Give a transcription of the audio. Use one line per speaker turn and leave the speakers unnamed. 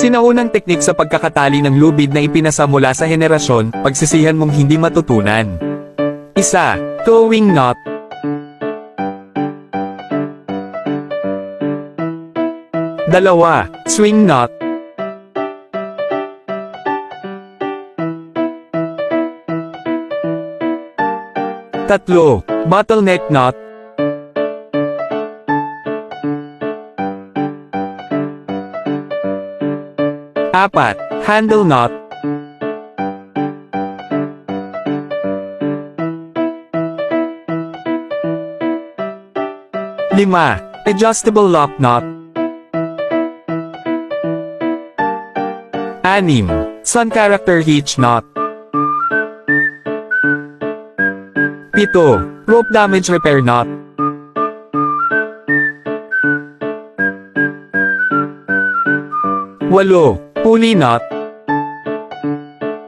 Sinaunang teknik sa pagkakatali ng lubid na ipinasa mula sa henerasyon, pagsisihan mong hindi matutunan. 1. Towing knot. 2. Swing knot. 3. Bottleneck knot. 4. Handle knot. 5. Adjustable lock knot. 6. Sun character hitch knot. 7. Rope damage repair knot. 8. Pulley knot.